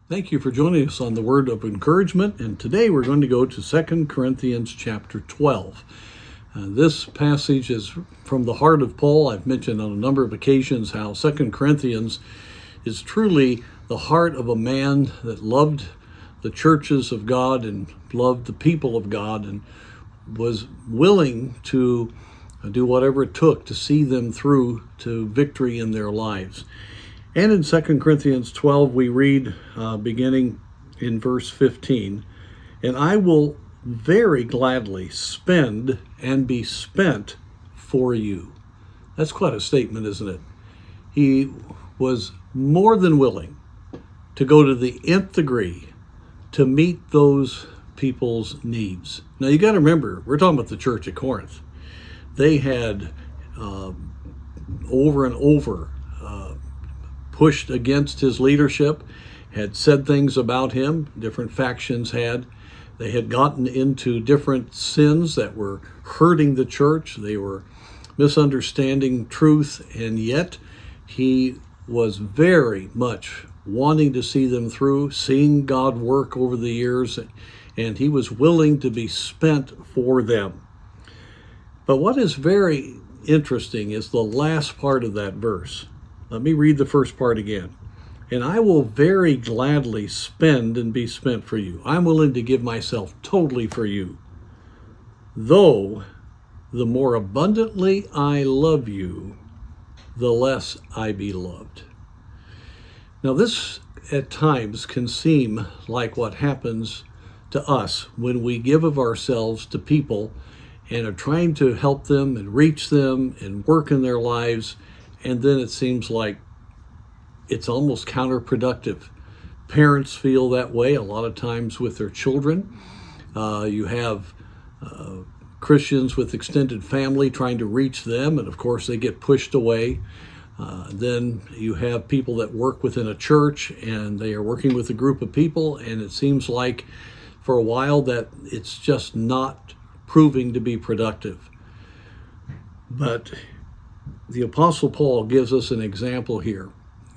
Thank you for joining us on the Word of Encouragement, and today we're going to go to 2 Corinthians chapter 12. This passage is from the heart of Paul. I've mentioned on a number of occasions how 2 Corinthians is truly the heart of a man that loved the churches of God and loved the people of God and was willing to do whatever it took to see them through to victory in their lives. And in 2 Corinthians 12, we read, beginning in verse 15, "And I will very gladly spend and be spent for you." That's quite a statement, isn't it? He was more than willing to go to the nth degree to meet those people's needs. Now, you got to remember, we're talking about the church at Corinth. They had over and over pushed against his leadership, had said things about him, different factions had. They had gotten into different sins that were hurting the church. They were misunderstanding truth, and yet he was very much wanting to see them through, seeing God work over the years, and he was willing to be spent for them. But what is very interesting is the last part of that verse. Let me read the first part again. "And I will very gladly spend and be spent for you." I'm willing to give myself totally for you. "Though the more abundantly I love you, the less I be loved." Now, this at times can seem like what happens to us when we give of ourselves to people and are trying to help them and reach them and work in their lives. And then it seems like it's almost counterproductive. Parents feel that way a lot of times with their children. You have Christians with extended family trying to reach them, and of course they get pushed away. Then you have people that work within a church, and they are working with a group of people, and it seems like for a while that it's just not proving to be productive. But the Apostle Paul gives us an example here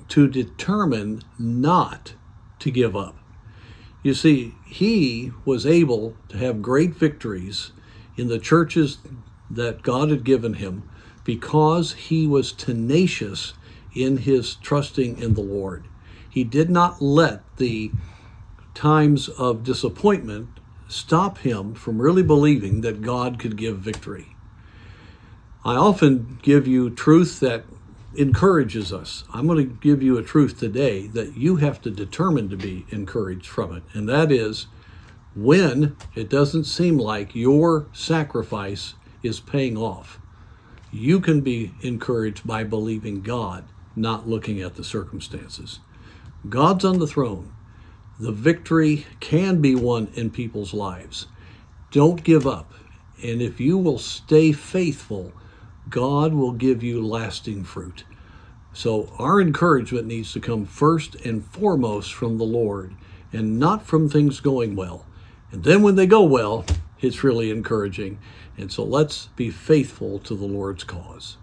to determine not to give up. You see, he was able to have great victories in the churches that God had given him because he was tenacious in his trusting in the Lord. He did not let the times of disappointment stop him from really believing that God could give victory. I often give you truth that encourages us. I'm going to give you a truth today that you have to determine to be encouraged from it. And that is, when it doesn't seem like your sacrifice is paying off, you can be encouraged by believing God, not looking at the circumstances. God's on the throne. The victory can be won in people's lives. Don't give up. And if you will stay faithful, God will give you lasting fruit. So our encouragement needs to come first and foremost from the Lord and not from things going well. And then when they go well, it's really encouraging. And so let's be faithful to the Lord's cause.